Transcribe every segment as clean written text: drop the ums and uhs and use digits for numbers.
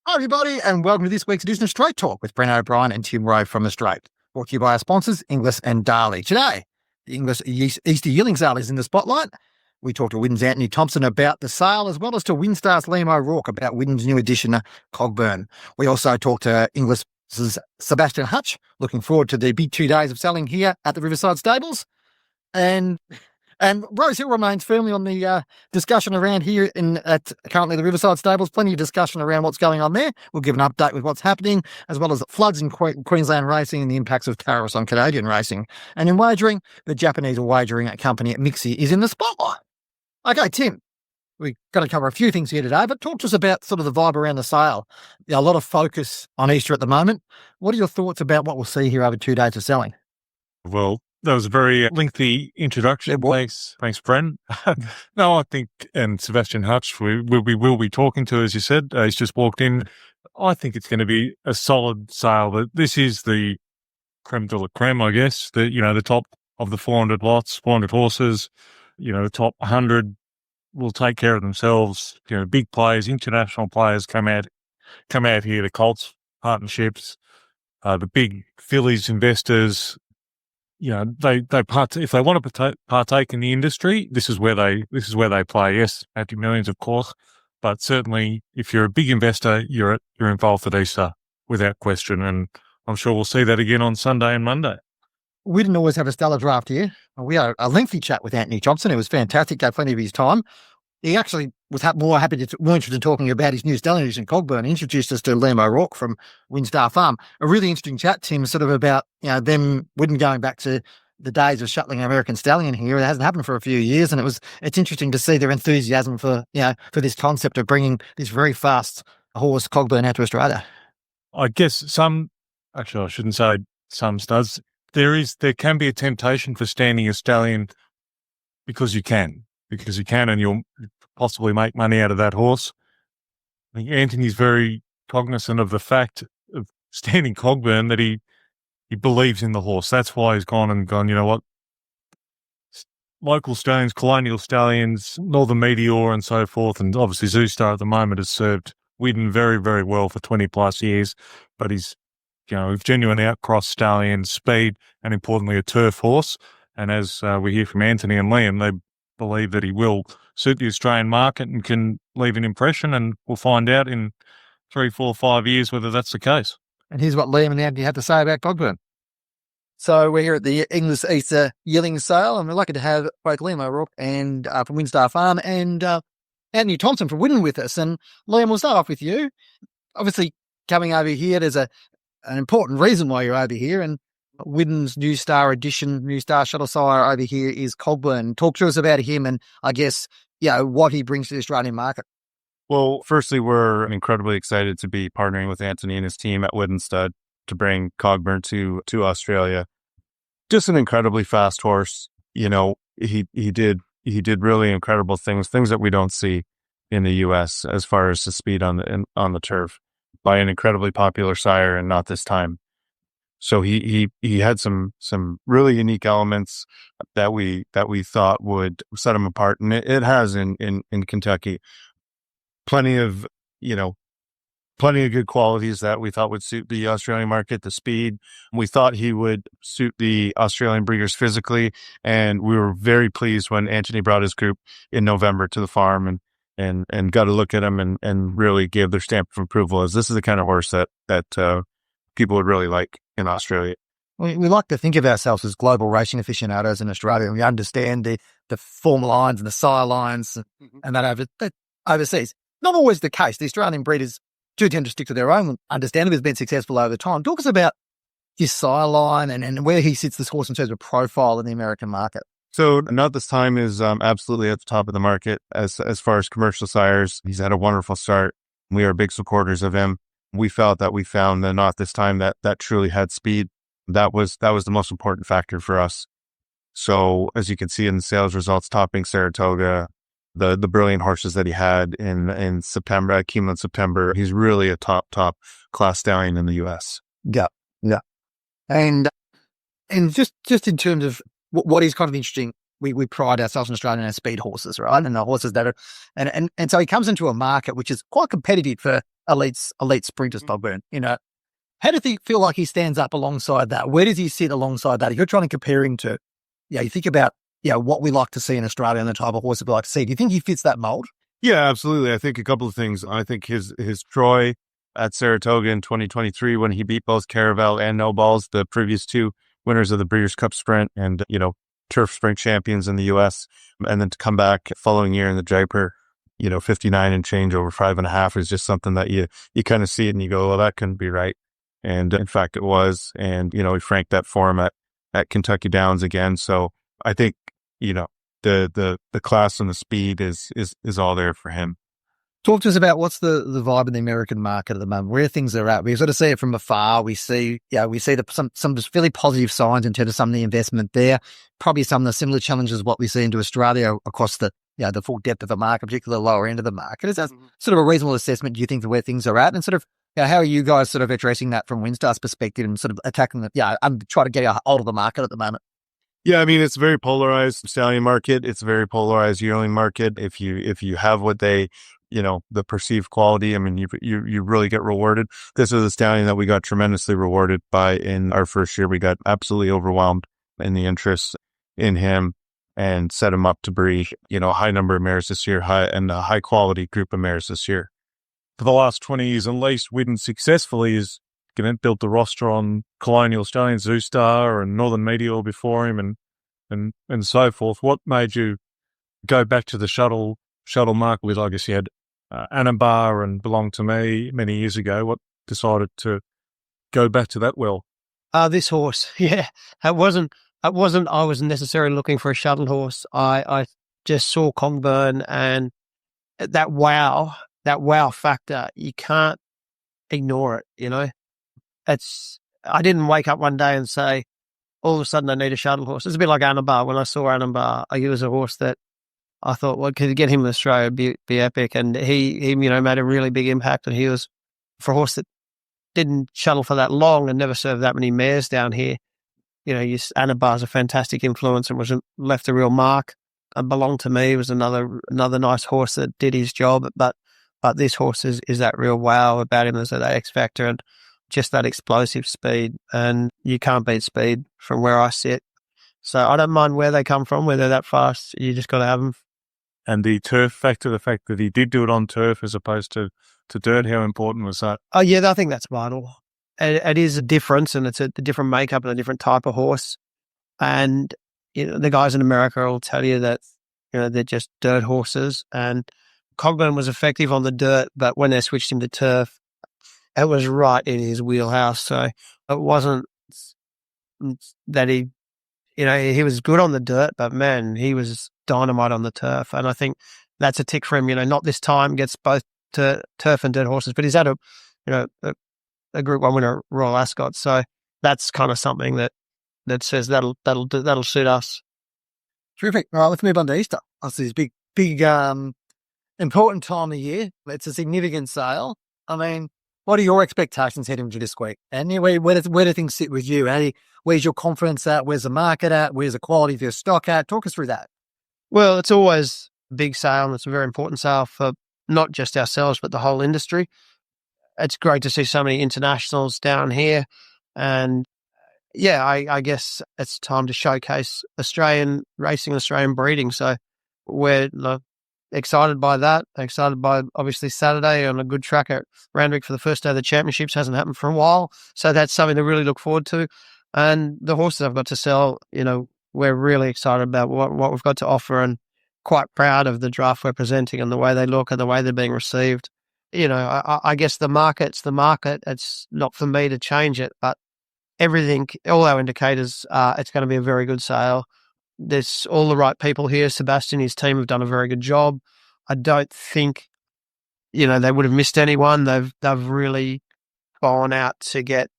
Hi, everybody, and welcome to this week's edition of Straight Talk with Bren O'Brien and Tim Rowe from the Straight. Brought to you by our sponsors, Inglis and Darley. Today, the Inglis Easter Yearling Sale is in the spotlight. We talked to Widden's Antony Thompson about the sale, as well as to WinStar's Liam O'Rourke about Widden's new edition, Cogburn. We also talked to Inglis's Sebastian Hutch, looking forward to the big 2 days of selling here at the Riverside Stables. And Rose Hill remains firmly on the discussion around here at currently the Riverside Stables. Plenty of discussion around what's going on there. We'll give an update with what's happening, as well as floods in Queensland racing and the impacts of tariffs on Canadian racing. And in wagering, the Japanese wagering company at MIXI is in the spotlight. Okay, Tim, we're going to cover a few things here today, but talk to us about sort of the vibe around the sale. A lot of focus on Easter at the moment. What are your thoughts about what we'll see here over 2 days of selling? Well, that was a very lengthy introduction. Thanks, Bren. No, I think, and Sebastian Hutch, we will be talking to, as you said. He's just walked in. I think it's going to be a solid sale. But this is the creme de la creme, I guess. The top of the 400 lots, 400 horses. The top 100 will take care of themselves. Big players, international players come out here. The Colts partnerships, the big Phillies investors. If they want to partake in the industry, this is where they play. Yes, multi-millions, of course, but certainly if you're a big investor, you're involved at Easter without question, and I'm sure we'll see that again on Sunday and Monday. We didn't always have a stellar draft here. We had a lengthy chat with Antony Thompson. It was fantastic. Gave plenty of his time. He actually was more interested in talking about his new stallion edition, Cogburn. He introduced us to Liam O'Rourke from WinStar Farm. A really interesting chat, Tim, sort of about them Widden going back to the days of shuttling an American stallion here. It hasn't happened for a few years, and it's interesting to see their enthusiasm for this concept of bringing this very fast horse Cogburn out to Australia. I guess I shouldn't say some studs. There can be a temptation for standing a stallion because you can, and you'll possibly make money out of that horse. I think Antony's very cognizant of the fact of standing Cogburn that he believes in the horse. That's why he's gone, you know what? Local stallions, colonial stallions, Northern Meteor and so forth, and obviously Zoostar at the moment has served Widden very, very well for 20 plus years, but he's genuine outcross stallion, speed, and importantly a turf horse. And as we hear from Antony and Liam, they believe that he will suit the Australian market and can leave an impression, and we'll find out in 3, 4, 5 years whether that's the case. And here's what Liam and Antony had to say about Cogburn. So we're here at the Inglis Easter Yearling Sale, and we're lucky to have both Liam O'Rourke and from WinStar Farm and Antony Thompson from Widden with us. And Liam, we'll start off with you. Obviously, coming over here, there's an important reason why you're over here, and Widden's new star shuttle sire over here is Cogburn. Talk to us about him and I guess, what he brings to the Australian market. Well, firstly, we're incredibly excited to be partnering with Antony and his team at Widden Stud to bring Cogburn to Australia. Just an incredibly fast horse. He did really incredible things that we don't see in the US as far as the speed on the turf by an incredibly popular sire, and not this time. So he had some really unique elements that we thought would set him apart, and it has in Kentucky. Plenty of good qualities that we thought would suit the Australian market. The speed, we thought he would suit the Australian breeders physically, and we were very pleased when Antony brought his group in November to the farm and got a look at him and really gave their stamp of approval, as this is the kind of horse that people would really like in Australia. We like to think of ourselves as global racing aficionados in Australia, and we understand the form lines and the sire lines and that overseas. Not always the case. The Australian breeders do tend to stick to their own understanding. Has been successful over time. Talk us about his sire line and where he sits this horse in terms of profile in the American market. So Not This Time is absolutely at the top of the market as far as commercial sires. He's had a wonderful start. We are big supporters of him. We felt that we found the Not This Time that truly had speed. That was the most important factor for us. So as you can see in the sales results, topping Saratoga, the brilliant horses that he had in September, Keeneland September, he's really a top class stallion in the US. Yeah. And just in terms of what is kind of interesting, we pride ourselves in Australia in our speed horses, right? And the horses that are, and so he comes into a market which is quite competitive for elite sprinters, Cogburn. How do you feel like he stands up alongside that? Where does he sit alongside that? If you're trying to compare him to, you think about, what we like to see in Australia and the type of horse that we like to see. Do you think he fits that mold? Yeah, absolutely. I think a couple of things. I think his Troy at Saratoga in 2023, when he beat both Caravel and No Balls, the previous two winners of the Breeders' Cup Sprint and, turf sprint champions in the US, and then to come back following year in the Jaipur, 59 and change over 5.5 is just something that you kind of see it and you go, well, that couldn't be right. And in fact, it was. And, he franked that for him at Kentucky Downs again. So I think, the class and the speed is all there for him. Talk to us about what's the vibe in the American market at the moment, where things are at. We sort of see it from afar. We see some fairly positive signs in terms of some of the investment there. Probably some of the similar challenges what we see into Australia across the full depth of the market, particularly the lower end of the market. Is that sort of a reasonable assessment, do you think, of where things are at? And sort of, how are you guys sort of addressing that from WinStar's perspective and sort of attacking and try to get a hold of the market at the moment? Yeah, I mean, it's a very polarized stallion market. It's a very polarized yearling market. If you have what they, the perceived quality, I mean, you really get rewarded. This is a stallion that we got tremendously rewarded by in our first year. We got absolutely overwhelmed in the interest in him and set him up to breed, a high number of mares this year, a high quality group of mares this year. For the last 20 years, at least, Widden successfully has built the roster on Colonial Stallions, Zoostar and Northern Meteor before him and so forth. What made you go back to the shuttle market with, I guess you had Anabar and Belong to Me many years ago? What decided to go back to that well? This horse, it wasn't I wasn't necessarily looking for a shuttle horse. I just saw Cogburn and that wow factor, you can't ignore it, I didn't wake up one day and say, all of a sudden I need a shuttle horse. It's a bit like Anabar. When I saw Anabar, he was a horse that I thought, well, could get him in Australia, it'd be epic. And he made a really big impact. And he was, for a horse that didn't shuttle for that long and never served that many mares down here, Anabar's a fantastic influence and left a real mark. And Belong to Me was another nice horse that did his job. But this horse is that real wow about him. There's that X factor and just that explosive speed. And you can't beat speed from where I sit. So I don't mind where they come from, where they're that fast. You just got to have them. And the turf factor, the fact that he did do it on turf as opposed to dirt, how important was that? Oh, yeah, I think that's vital. It is a difference, and it's a different makeup and a different type of horse. And the guys in America will tell you that they're just dirt horses. And Cogburn was effective on the dirt, but when they switched him to turf, it was right in his wheelhouse. So it wasn't that he was good on the dirt, but man, he was dynamite on the turf. And I think that's a tick for him. Not this time, gets both turf and dirt horses, but he's had a Group 1 winner, Royal Ascot. So that's kind of something that says that'll suit us. Terrific. All right, let's move on to Easter. That's this big, important time of year. It's a significant sale. I mean, what are your expectations heading into this week? And where do things sit with you? Where's your confidence at? Where's the market at? Where's the quality of your stock at? Talk us through that. Well, it's always a big sale, and it's a very important sale for not just ourselves, but the whole industry. It's great to see so many internationals down here. And yeah, I guess it's time to showcase Australian racing, Australian breeding. So we're excited by that. Excited by, obviously, Saturday on a good track at Randwick for the first day of the championships. Hasn't happened for a while. So that's something to really look forward to. And the horses I've got to sell, we're really excited about what we've got to offer and quite proud of the draft we're presenting and the way they look and the way they're being received. I guess the market's the market. It's not for me to change it, but everything, all our indicators, it's going to be a very good sale. There's all the right people here. Sebas and his team have done a very good job. I don't think, they would have missed anyone. They've really gone out to get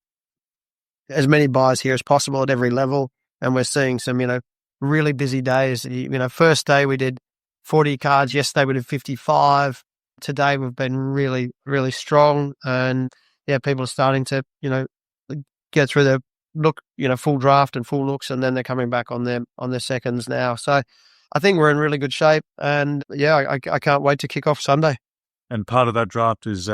as many buyers here as possible at every level. And we're seeing some, really busy days. First day we did 40 cards. Yesterday we did 55. Today we've been really, really strong. And yeah, people are starting to, get through their look, full draft and full looks, and then they're coming back on their seconds now. So I think we're in really good shape. And yeah, I can't wait to kick off Sunday. And part of that draft is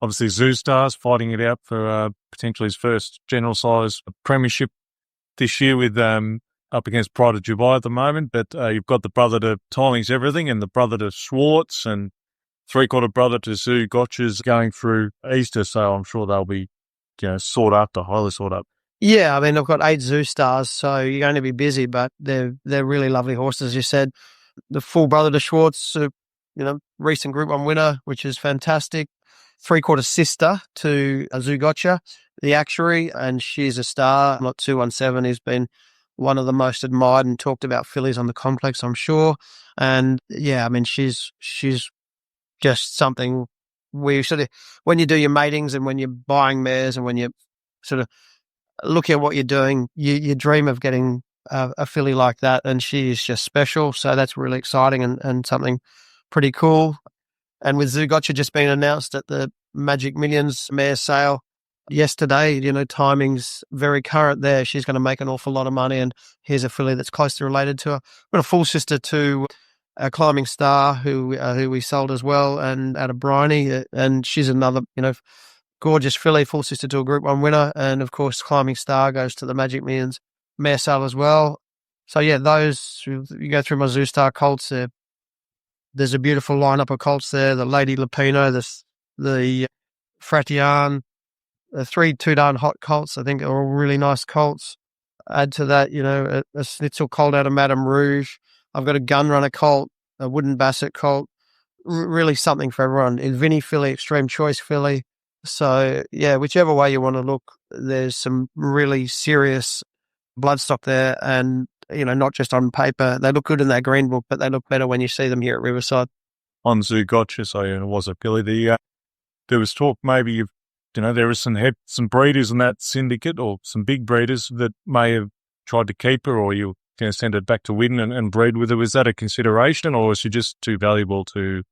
Obviously, WinStar's fighting it out for potentially his first general size premiership this year with up against Pride of Dubai at the moment. But you've got the brother to Timing's Everything and the brother to Schwartz and three-quarter brother to Zoo Gotcha's going through Easter. So I'm sure they'll be sought after, highly sought after. Yeah, I mean, I've got 8 WinStars, so you're going to be busy, but they're really lovely horses, as you said. The full brother to Schwartz, recent Group 1 winner, which is fantastic. Three-quarter sister to Zoo Gotcha, the actuary, and she's a star. Lot 217 has been one of the most admired and talked about fillies on the complex, I'm sure. And yeah, I mean, she's just something where when you do your matings and when you're buying mares and when you sort of look at what you're doing, you dream of getting a filly like that, and she is just special. So that's really exciting and something pretty cool. And with Zoo Gotcha just being announced at the Magic Millions mare sale yesterday, timing's very current there. She's going to make an awful lot of money, and here's a filly that's closely related to her. Got a full sister to a Climbing Star who we sold as well, and out of Bryony, and she's another, gorgeous filly, full sister to a Group 1 winner. And of course, Climbing Star goes to the Magic Millions mare sale as well. So yeah, those, you go through my WinStar colts there. There's a beautiful lineup of colts there. The Lady Lupino, the Fratian, the 3 two-darn hot colts, I think are all really nice colts. Add to that, a Schnitzel colt out of Madame Rouge. I've got a Gunrunner colt, a Wooden Basset colt, really something for everyone. A Vinny filly, Extreme Choice filly. So yeah, whichever way you want to look, there's some really serious bloodstock there, and not just on paper. They look good in that green book, but they look better when you see them here at Riverside. On Zoo Gotcha, so it was a filly. There was talk maybe there was some breeders in that syndicate or some big breeders that may have tried to keep her, or you going to send it back to Widden and breed with her. Was that a consideration, or was she just too valuable to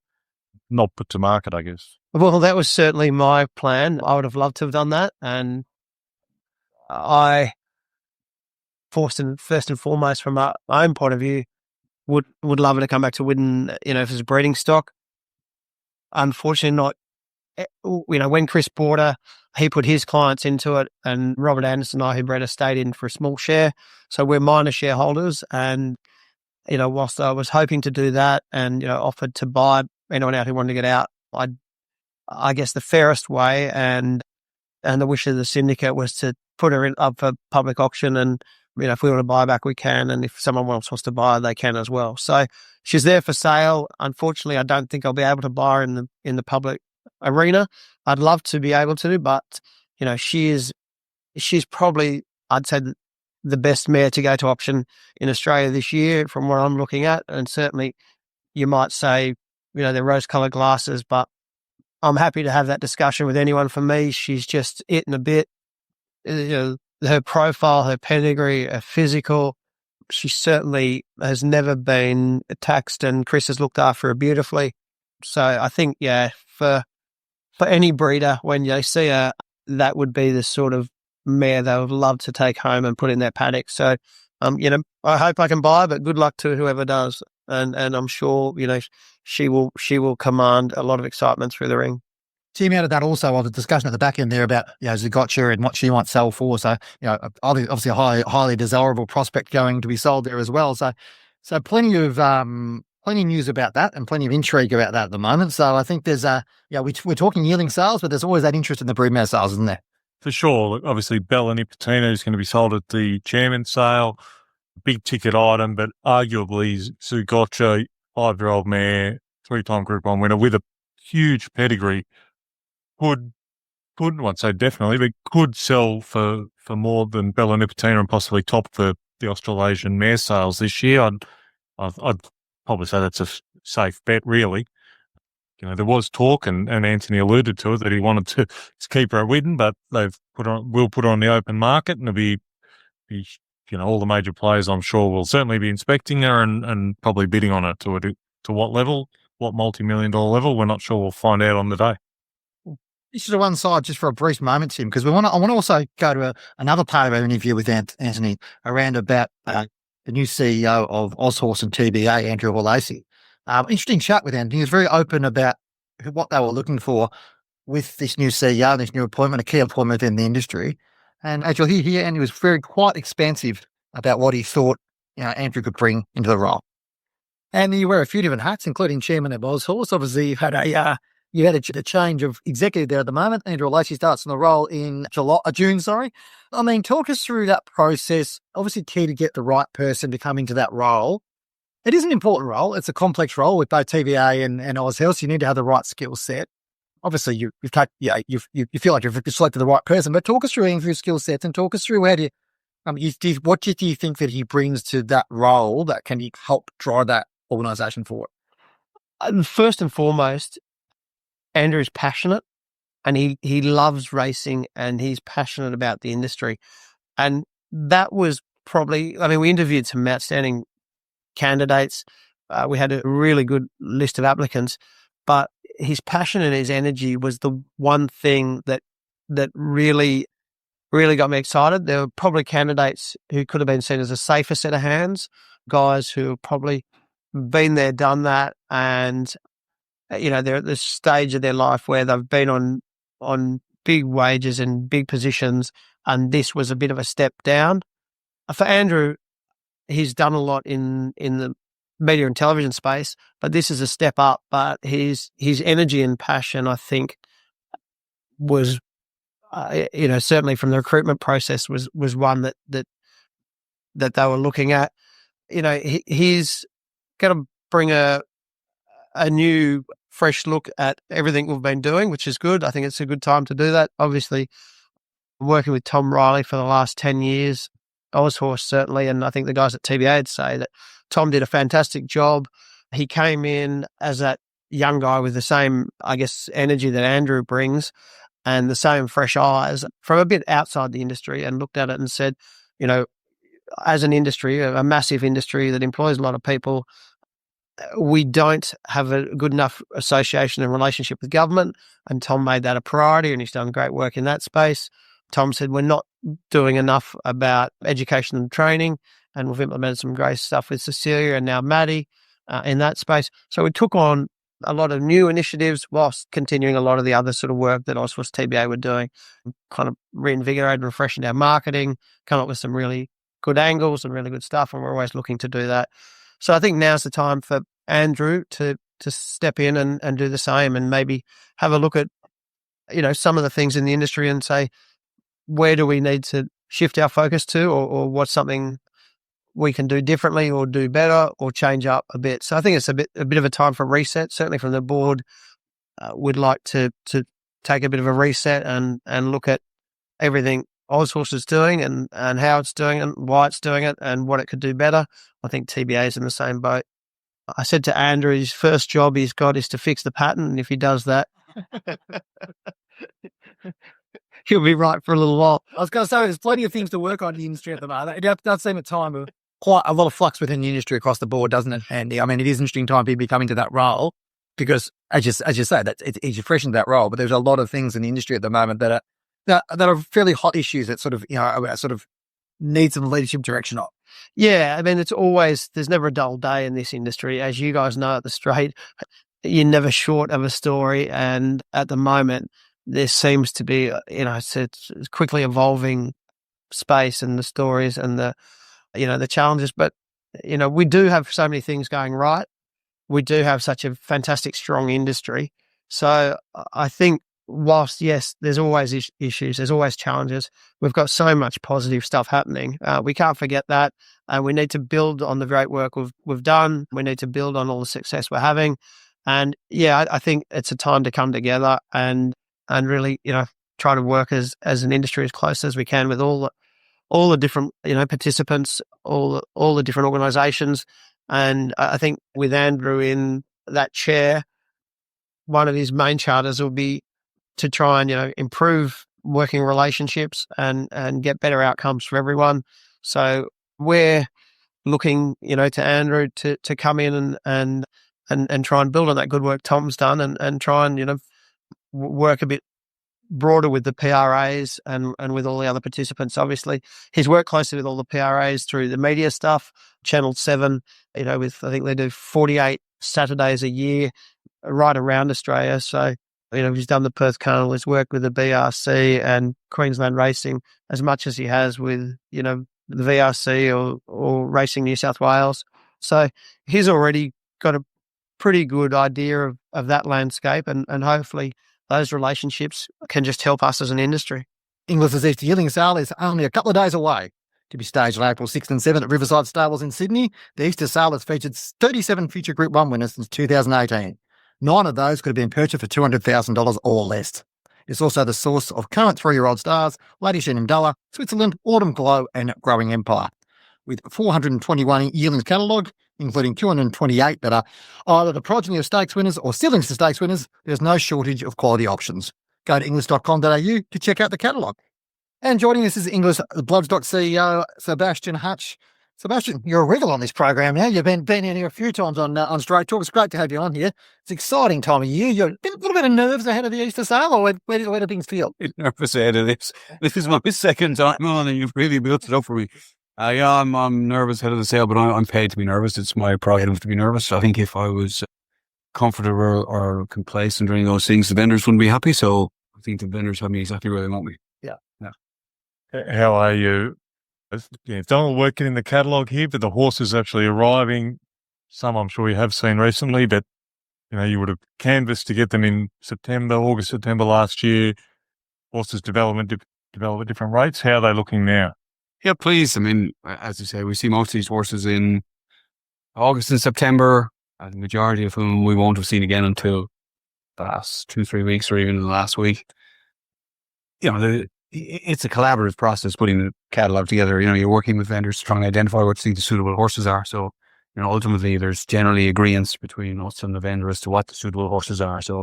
not put to market, I guess? Well, that was certainly my plan. I would have loved to have done that. And I, first and foremost, from my own point of view, would love her to come back to Widden, if it's a breeding stock. Unfortunately, not. When Chris bought her, he put his clients into it, and Robert Anderson and I, who bred her, stayed in for a small share. So we're minor shareholders. And, whilst I was hoping to do that and, offered to buy anyone out who wanted to get out, I guess the fairest way and the wish of the syndicate was to put her up for public auction. And, if we want to buy back, we can. And if someone else wants to buy her, they can as well. So she's there for sale. Unfortunately, I don't think I'll be able to buy her in the public arena. I'd love to be able to, but, she's probably, I'd say, the best mare to go to auction in Australia this year from what I'm looking at. And certainly you might say, they're rose-coloured glasses, but I'm happy to have that discussion with anyone. For me, she's just it and a bit. Her profile, her pedigree, her physical, she certainly has never been taxed, and Chris has looked after her beautifully. So I think, for any breeder, when they see her, that would be the sort of mare they would love to take home and put in their paddock. So, I hope I can buy, but good luck to whoever does. And I'm sure, she will command a lot of excitement through the ring. Tim, out of that also of the discussion at the back end there about, Zoo Gotcha and what she might sell for. So, obviously a highly desirable prospect going to be sold there as well. So plenty of news about that and plenty of intrigue about that at the moment. So I think there's we're talking yearling sales, but there's always that interest in the broodmare sales, isn't there? For sure. Look, obviously, Bella Nipotina is going to be sold at the chairman's sale. Big ticket item, but arguably Zoo Gotcha, 5-year-old mare, 3-time Group 1 winner with a huge pedigree, could, I won't say definitely, but could sell for more than Bella Nipotina and possibly top the Australasian mare sales this year. I'd probably say that's a safe bet, really. There was talk, and Antony alluded to it, that he wanted to keep her at Widden, but we'll put her on the open market, and it'll be all the major players, I'm sure, will certainly be inspecting her and probably bidding on it to what level, what multi-million-dollar level. We're not sure. We'll find out on the day. This is one side just for a brief moment, Tim, because I want to also go to another part of our interview with Antony around about the new CEO of Ozhorse and TBA, Andrew Hall-Lacey. Interesting chat with Antony. He was very open about what they were looking for with this new CEO and this new appointment, a key appointment in the industry. And as you'll hear here, and he was quite expansive about what he thought Andrew could bring into the role. And you wear a few different hats, including chairman of Horse. Obviously, you've had a change of executive there at the moment. Andrew Lacey starts in the role in June. I mean, talk us through that process. Obviously, key to get the right person to come into that role. It is an important role. It's a complex role with both TVA and Oz Health. You need to have the right skill set. Obviously, you feel like you've selected the right person. But talk us through Andrew's skill sets and talk us through what do you think that he brings to that role that can help drive that organisation forward? First and foremost, Andrew is passionate, and he loves racing, and he's passionate about the industry. And that was probably, we interviewed some outstanding candidates. We had a really good list of applicants, but his passion and his energy was the one thing that really got me excited. There were probably candidates who could have been seen as a safer set of hands, guys who have probably been there, done that, and they're at this stage of their life where they've been on big wages and big positions, and this was a bit of a step down. For Andrew, he's done a lot in the media and television space, but this is a step up. But his energy and passion, I think, was certainly from the recruitment process was one that they were looking at. He's going to bring a new, fresh look at everything we've been doing, which is good. I think it's a good time to do that. Obviously, working with Tom Riley for the last 10 years, Ozhorse certainly, and I think the guys at TBA would say that Tom did a fantastic job. He came in as that young guy with the same, energy that Andrew brings and the same fresh eyes from a bit outside the industry, and looked at it and said, as an industry, a massive industry that employs a lot of people, we don't have a good enough association and relationship with government, and Tom made that a priority, and he's done great work in that space. Tom said we're not doing enough about education and training, and we've implemented some great stuff with Cecilia and now Maddie in that space. So we took on a lot of new initiatives whilst continuing a lot of the other sort of work that Ozhorse TBA were doing, kind of reinvigorated, refreshing our marketing, come up with some really good angles and really good stuff, and we're always looking to do that. So I think now's the time for Andrew to step in and do the same, and maybe have a look at, some of the things in the industry and say, where do we need to shift our focus to, or what's something we can do differently or do better or change up a bit. So I think it's a bit of a time for reset. Certainly from the board, we'd like to take a bit of a reset and look at everything Ozhorse is doing and how it's doing it, why it's doing it, and what it could do better. I think TBA is in the same boat. I said to Andrew, his first job he's got is to fix the patent, and if he does that, he'll be right for a little while. I was going to say, there's plenty of things to work on in the industry at the moment. It does seem a time of quite a lot of flux within the industry across the board, doesn't it, Andy? I mean, it is an interesting time to be coming to that role because, as you say, that it's fresh into that role. But there's a lot of things in the industry at the moment that are fairly hot issues that sort of need some leadership direction on. Yeah, I mean, there's never a dull day in this industry. As you guys know at the Straight, you're never short of a story. And at the moment, there seems to be, it's quickly evolving space and the stories and the challenges. But, we do have so many things going right. We do have such a fantastic, strong industry. So I think whilst, yes, there's always issues, there's always challenges, we've got so much positive stuff happening. We can't forget that. We need to build on the great work we've done. We need to build on all the success we're having. And yeah, I think it's a time to come together and really, try to work as an industry as close as we can with all the different, participants, all the different organisations. And I think with Andrew in that chair, one of his main charters will be to try and, improve working relationships and get better outcomes for everyone. So we're looking, to Andrew to come in and try and build on that good work Tom's done and try and, work a bit broader with the PRAs and with all the other participants. Obviously, he's worked closely with all the PRAs through the media stuff, Channel 7, with, I think they do 48 Saturdays a year right around Australia. So He's done the Perth Carnival, he's worked with the BRC and Queensland Racing as much as he has with, the VRC or Racing New South Wales. So he's already got a pretty good idea of that landscape, and hopefully those relationships can just help us as an industry. Inglis Easter Yearling Sale is only a couple of days away. To be staged on April 6th and 7th at Riverside Stables in Sydney, the Easter Sale has featured 37 future Group 1 winners since 2018. 9 of those could have been purchased for $200,000 or less. It's also the source of current 3-year-old stars, Lady Shenandoah, Switzerland, Autumn Glow and Growing Empire. With 421 yearlings catalogued, including 228 that are either the progeny of stakes winners or siblings to stakes winners, there's no shortage of quality options. Go to inglis.com.au to check out the catalogue. And joining us is Inglis Bloodstock CEO, Sebastian Hutch. Sebastian, you're a regular on this program now. You've been in here a few times on Straight Talk. It's great to have you on here. It's an exciting time of year. You're a little bit of nerves ahead of the Easter sale, or where do things feel? Nervous ahead of this. This is my second time on, and you've really built it up for me. I'm nervous ahead of the sale, but I'm paid to be nervous. It's my prerogative to be nervous. I think if I was comfortable or complacent during those things, the vendors wouldn't be happy. So I think the vendors have me exactly where they want me. Yeah. How are you? You've done all the work in the catalogue here, but the horses actually arriving. Some I'm sure you have seen recently, but you would have canvassed to get them in August, September last year. Horses develop at different rates. How are they looking now? Yeah, please. I mean, as you say, we see most of these horses in August and September. The majority of whom we won't have seen again until the last 2-3 weeks or even the last week. It's a collaborative process putting the catalogue together. You're working with vendors trying to identify what the suitable horses are. So, ultimately there's generally agreement between us and the vendor as to what the suitable horses are. So,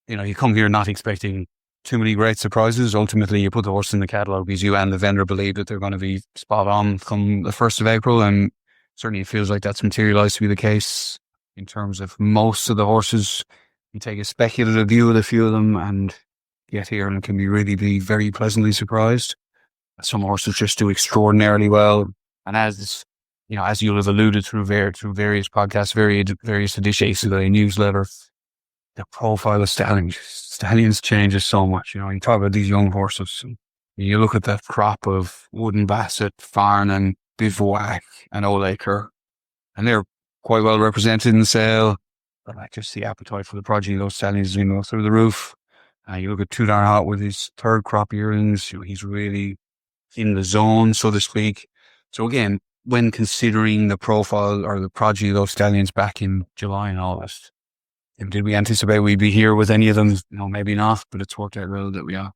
you come here not expecting too many great surprises. Ultimately, you put the horse in the catalogue because you and the vendor believe that they're going to be spot on come the 1st of April. And certainly it feels like that's materialised to be the case in terms of most of the horses. You take a speculative view of a few of them and get here and can be very pleasantly surprised. Some horses just do extraordinarily well. And as you'll have alluded through various podcasts, various editions of the newsletter, the profile of stallions changes so much. You talk about these young horses. You look at that crop of Wooden Bassett, Farn and Bivouac and Old-Acre, and they're quite well represented in the sale. But just the appetite for the progeny of those stallions is through the roof. You look at Too Darn Hot with his third crop yearlings. He's really in the zone, so to speak. So again, when considering the profile or the progeny of those stallions back in July and August, did we anticipate we'd be here with any of them? No, maybe not, but it's worked out well that we are.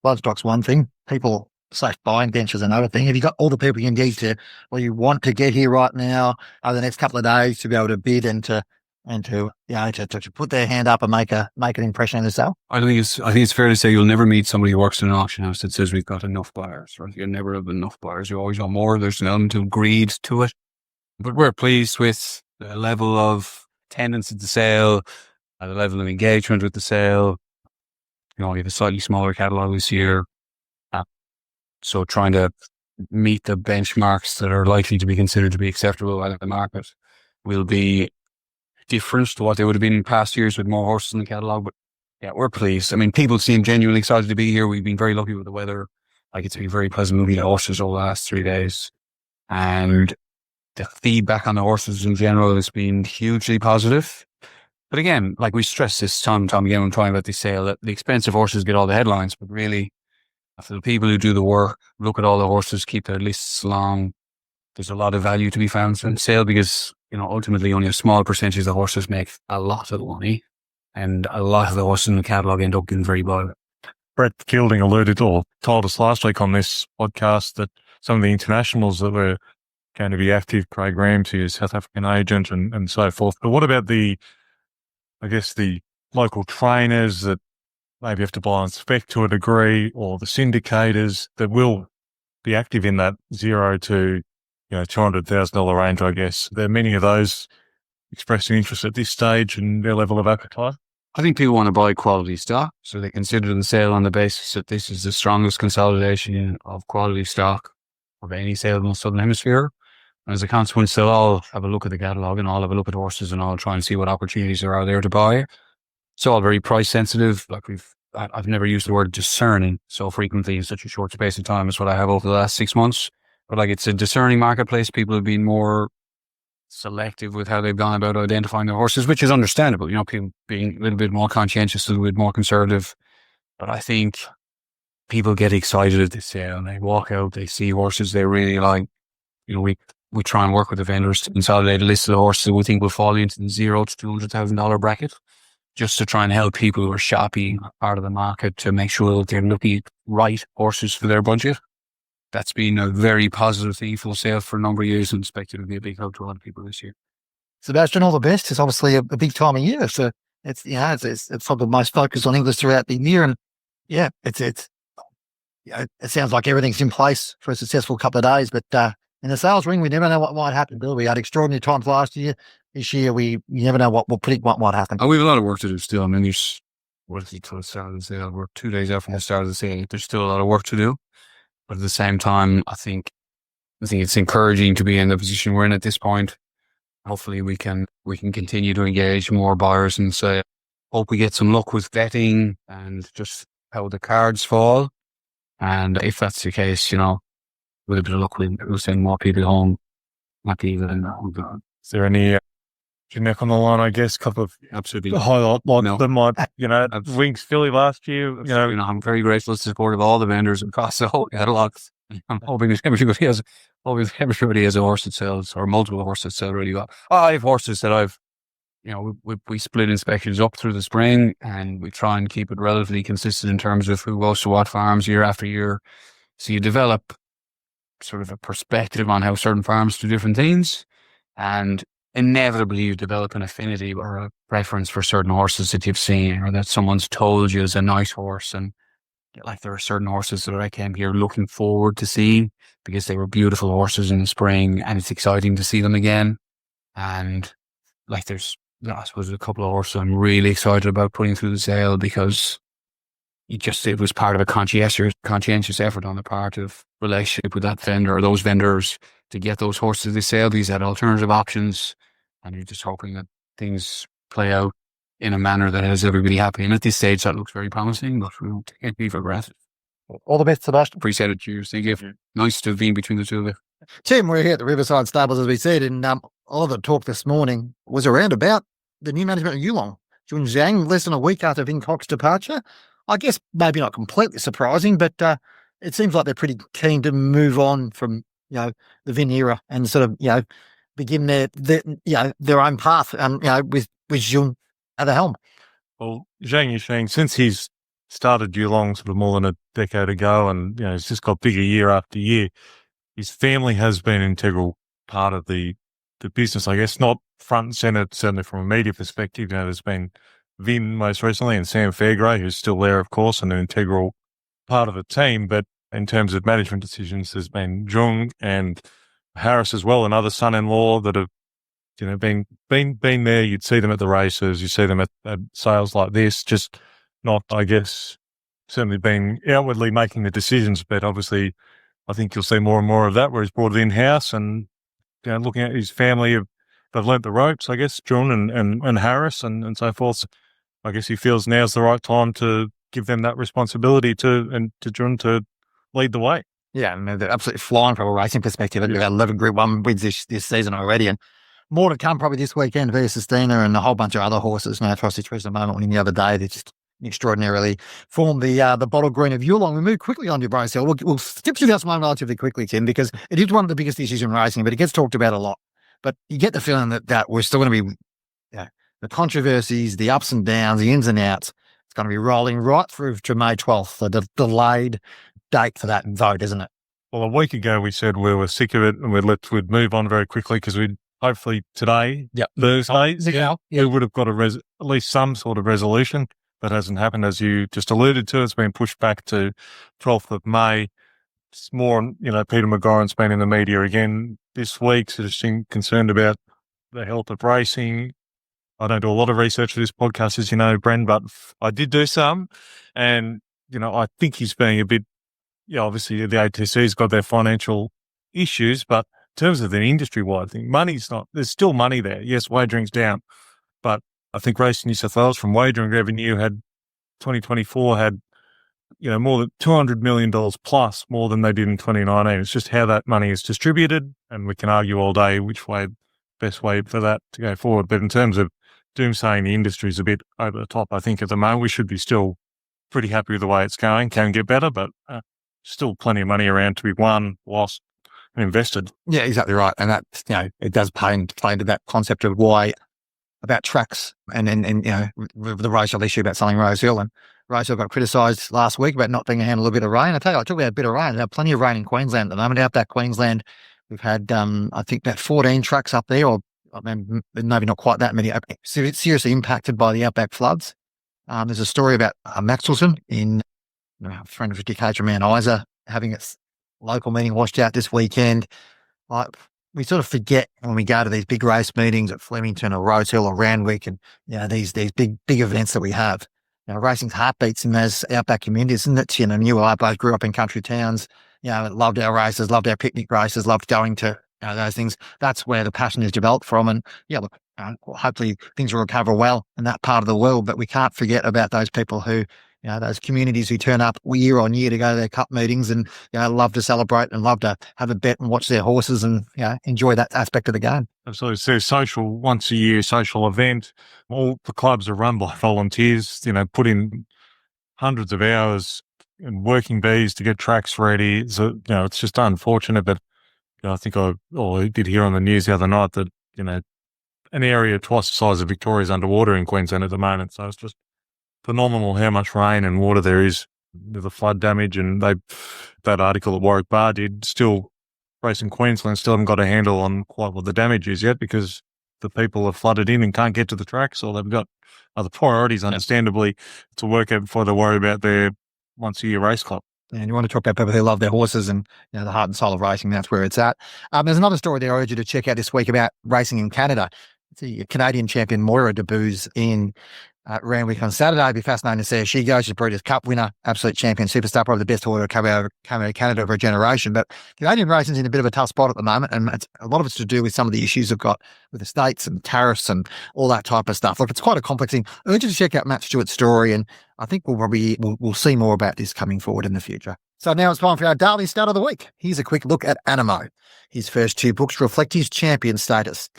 Bloodstock's one thing. People say buying benches another thing. Have you got all the people you need you want to get here right now over the next couple of days to be able to bid and to put their hand up and make an impression in the sale? I think it's fair to say you'll never meet somebody who works in an auction house that says we've got enough buyers. Right? You never have enough buyers. You always want more. There's an element of greed to it. But we're pleased with the level of attendance at the sale, the level of engagement with the sale. We have a slightly smaller catalogue this year. So trying to meet the benchmarks that are likely to be considered to be acceptable by the market will be different to what they would have been in past years with more horses in the catalogue. But yeah, we're pleased. I mean, people seem genuinely excited to be here. We've been very lucky with the weather. It's been very pleasant moving the horses over the last 3 days. And the feedback on the horses in general has been hugely positive. But again, we stress this time and time again when talking about the sale, that the expensive horses get all the headlines, but really, for the people who do the work, look at all the horses, keep their lists long, there's a lot of value to be found in the sale because, ultimately only a small percentage of the horses make a lot of money, and a lot of the horses in the catalogue end up getting very valuable. Brett Fielding alluded or told us last week on this podcast that some of the internationals that were going to be active, Craig Ramsey, his South African agent and so forth. But what about the local trainers that maybe have to buy on spec to a degree, or the syndicators that will be active in that $0 to $200,000 range, I guess? There are many of those expressing interest at this stage and their level of appetite. I think people want to buy quality stock, so they consider the sale on the basis that this is the strongest consolidation of quality stock of any sale in the Southern Hemisphere. And as a consequence, they'll all have a look at the catalogue and all have a look at horses and all try and see what opportunities there are there to buy. it's all very price sensitive. Like I've never used the word discerning so frequently in such a short space of time as what I have over the last 6 months. But like, it's a discerning marketplace. People have been more selective with how they've gone about identifying their horses, which is understandable. People being a little bit more conscientious, a little bit more conservative. But I think people get excited at this sale and they walk out, they see horses they really like. We try and work with the vendors to consolidate a list of the horses that we think will fall into the $0 to $200,000 bracket, just to try and help people who are shopping part of the market to make sure that they're looking at right horses for their budget. That's been a very positive thing for sale for a number of years, and expected to be a big help to a lot of people this year. Sebastian, all the best. It's obviously a big time of year. So it's probably the most focused on English throughout the year. And yeah, it sounds like everything's in place for a successful couple of days. But in the sales ring, we never know what might happen, Bill. We had extraordinary times last year. This year, you never know what might happen. And we have a lot of work to do still. I mean, what is it till the start of the sale? We're 2 days out from the start of the sale. There's still a lot of work to do. But at the same time, I think it's encouraging to be in the position we're in at this point. Hopefully we can continue to engage more buyers and say, hope we get some luck with vetting and just how the cards fall. And if that's the case, with a bit of luck, we'll send more people home. Not even. Is there any neck on the line, I guess, couple of Absolutely highlight No. that might, Wings Philly last year, I'm very grateful to the support of all the vendors across the whole catalog. I'm hoping that everybody has a horse that sells, or multiple horses that sell really well. I have horses that we split inspections up through the spring, and we try and keep it relatively consistent in terms of who goes to what farms year after year. So you develop sort of a perspective on how certain farms do different things, and inevitably you develop an affinity or a preference for certain horses that you've seen or that someone's told you is a nice horse. And like, there are certain horses that I came here looking forward to seeing because they were beautiful horses in the spring, and it's exciting to see them again. And like, I suppose a couple of horses I'm really excited about putting through the sale because it was part of a conscientious effort on the part of relationship with that vendor or those vendors to get those horses to the sale. These had alternative options, and you're just hoping that things play out in a manner that has everybody happy. And at this stage, that looks very promising, but we won't take anything for granted. All the best, Sebastian. Appreciate it. Cheers. Thank you. Nice to have been between the two of you. Tim, we're here at the Riverside Stables, as we said, and all of the talk this morning was around about the new management of Yulong. Jun Zhang, less than a week after Vin Cox's departure. I guess maybe not completely surprising, but it seems like they're pretty keen to move on from the Vin era and sort of begin their own path. With Jun at the helm. Well, Zhang Yisheng, since he's started Geelong sort of more than a decade ago, and he's just got bigger year after year, his family has been an integral part of the business, I guess, not front and centre, certainly from a media perspective. There's been Vin most recently and Sam Fairgrave, who's still there, of course, and an integral part of the team. But in terms of management decisions, there's been Jung and Harris as well, another son-in-law that have been there. You'd see them at the races, you see them at sales like this, just not, I guess, certainly been outwardly making the decisions, but obviously I think you'll see more and more of that where he's brought it in-house and looking at his family, they've learnt the ropes, I guess, John and Harris and so forth. I guess he feels now's the right time to give them that responsibility to John to lead the way. Yeah, and they're absolutely flying from a racing perspective. They've had 11 Group 1 wins this season already, and more to come probably this weekend via Sistina and a whole bunch of other horses. Frosty Treasure moment winning the other day. They just extraordinarily formed the bottle green of Yulong. We move quickly on to Bren Hill. We'll skip through this one relatively quickly, Tim, because it is one of the biggest issues in racing, but it gets talked about a lot. But you get the feeling that we're still going to be, the controversies, the ups and downs, the ins and outs. It's going to be rolling right through to May 12th, the delayed date for that vote, isn't it? Well, a week ago we said we were sick of it and we'd move on very quickly because we'd hopefully today, Thursday, we would have got at least some sort of resolution. That hasn't happened, as you just alluded to. It's been pushed back to 12th of May. It's more, Peter McGorrin's been in the media again this week, sort of concerned about the health of racing. I don't do a lot of research for this podcast, as you know, Bren, but I did do some. And, I think he's being a bit, obviously the ATC's got their financial issues, but in terms of the industry-wide thing, there's still money there. Yes, wagering's down, but I think Racing New South Wales from wagering revenue 2024 had, more than $200 million plus more than they did in 2019. It's just how that money is distributed, and we can argue all day which way, best way for that to go forward. But in terms of doomsaying the industry is a bit over the top, I think at the moment we should be still pretty happy with the way it's going. Can get better, but still plenty of money around to be won, lost, and invested. Yeah, exactly right. And that, it does play into that concept of why about tracks and the racial issue about selling Rose Hill. And Rose Hill got criticised last week about not being handled a bit of rain. I tell you, I talk about a bit of rain. There's plenty of rain in Queensland at the moment. Out that Queensland, we've had, I think, about 14 tracks up there, or maybe not quite that many, seriously impacted by the outback floods. There's a story about Maxwellton in 350 km from Mount Isa having its local meeting washed out this weekend. We sort of forget when we go to these big race meetings at Flemington or Rose Hill or Randwick and these big events that we have. Racing's heartbeats in those outback communities, isn't it? You and I both grew up in country towns. Loved our races, loved our picnic races, loved going to those things. That's where the passion is developed from. And hopefully things will recover well in that part of the world. But we can't forget about those people who, those communities who turn up year on year to go to their cup meetings and love to celebrate and love to have a bet and watch their horses and enjoy that aspect of the game. Absolutely. So social, once a year social event. All the clubs are run by volunteers. Put in hundreds of hours and working bees to get tracks ready. So it's just unfortunate, but I think I did hear on the news the other night that an area twice the size of Victoria is underwater in Queensland at the moment. So it's just phenomenal how much rain and water there is with the flood damage. And that article that Warwick Barr did, still Racing Queensland still haven't got a handle on quite what the damage is yet, because the people are flooded in and can't get to the tracks, or they've got other priorities, understandably, to work out before they worry about their once a year race club. And you want to talk about people who love their horses and the heart and soul of racing, that's where it's at. There's another story there I urge you to check out this week about racing in Canada. The Canadian champion Moira debuts in Randwick on Saturday. It'll be fascinating to see how she goes. She's Breeders' Cup winner, absolute champion, superstar, probably the best horse to come out of Canada over a generation. But Canadian racing's in a bit of a tough spot at the moment, and a lot of it's to do with some of the issues they've got with the states and tariffs and all that type of stuff. Look, it's quite a complex thing. I urge you to check out Matt Stewart's story, and I think we'll see more about this coming forward in the future. So now it's time for our daily start of the week. Here's a quick look at Animo. His first two books reflect his champion status.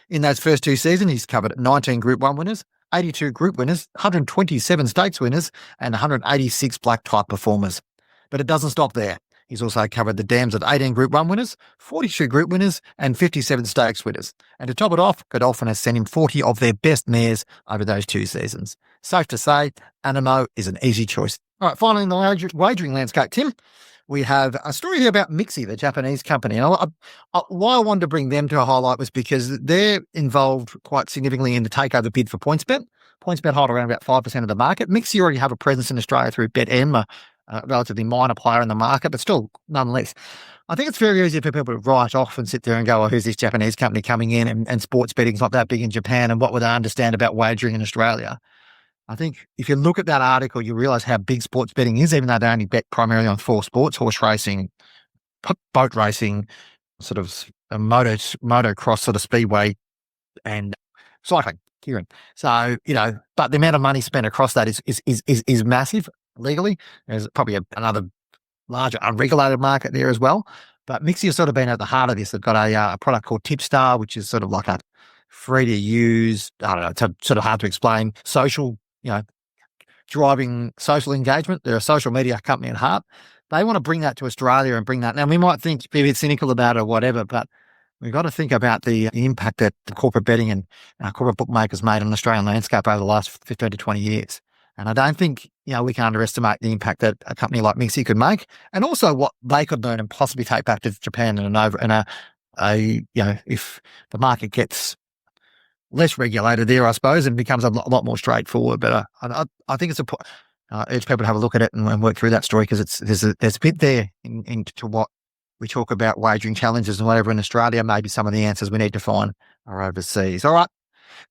In those first two seasons, he's covered 19 Group 1 winners, 82 Group winners, 127 Stakes winners, and 186 black type performers. But it doesn't stop there. He's also covered the dams at 18 Group 1 winners, 42 Group winners, and 57 Stakes winners. And to top it off, Godolphin has sent him 40 of their best mares over those two seasons. Safe to say, Animo is an easy choice. All right, finally in the wagering landscape, Tim, we have a story here about MIXI, the Japanese company. And why I wanted to bring them to a highlight was because they're involved quite significantly in the takeover bid for PointsBet. PointsBet hold around about 5% of the market. MIXI already have a presence in Australia through BetM, a relatively minor player in the market, but still, nonetheless. I think it's very easy for people to write off and sit there and go, oh, who's this Japanese company coming in? And sports betting's not that big in Japan, and what would they understand about wagering in Australia? I think if you look at that article, you realise how big sports betting is, even though they only bet primarily on four sports: horse racing, boat racing, sort of a motocross sort of speedway, and cycling, Kieran. So, but the amount of money spent across that is massive legally. There's probably another larger unregulated market there as well. But MIXI has sort of been at the heart of this. They've got a product called Tipstar, which is sort of like a free to use, I don't know, it's sort of hard to explain, social, driving social engagement. They're a social media company at heart. They want to bring that to Australia and bring that. Now, we might be a bit cynical about it or whatever, but we've got to think about the impact that the corporate betting and corporate bookmakers made on the Australian landscape over the last 15 to 20 years. And I don't think, we can underestimate the impact that a company like MIXI could make, and also what they could learn and possibly take back to Japan if the market gets less regulated there, I suppose, and becomes a lot more straightforward. But I think it's I urge people to have a look at it and work through that story, because there's a bit there into what we talk about wagering challenges and whatever in Australia. Maybe some of the answers we need to find are overseas. All right.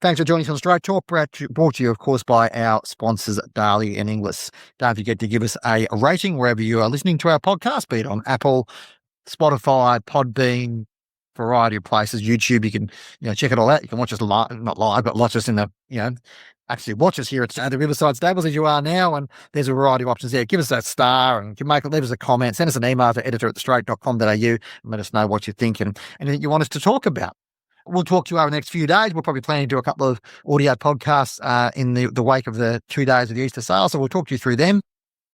Thanks for joining us on Straight Talk, brought to you, of course, by our sponsors, Darley and Inglis. Don't forget to give us a rating wherever you are listening to our podcast, be it on Apple, Spotify, Podbean, variety of places. YouTube, you can check it all out. You can watch us live, not live, but watch us in the actually watch us here at the Riverside Stables as you are now, and there's a variety of options there. Give us a star and leave us a comment. Send us an email to editor@thestraight.com.au and let us know what you think and anything you want us to talk about. We'll talk to you over the next few days. We're probably planning to do a couple of audio podcasts in the wake of the 2 days of the Easter sale, so we'll talk to you through them.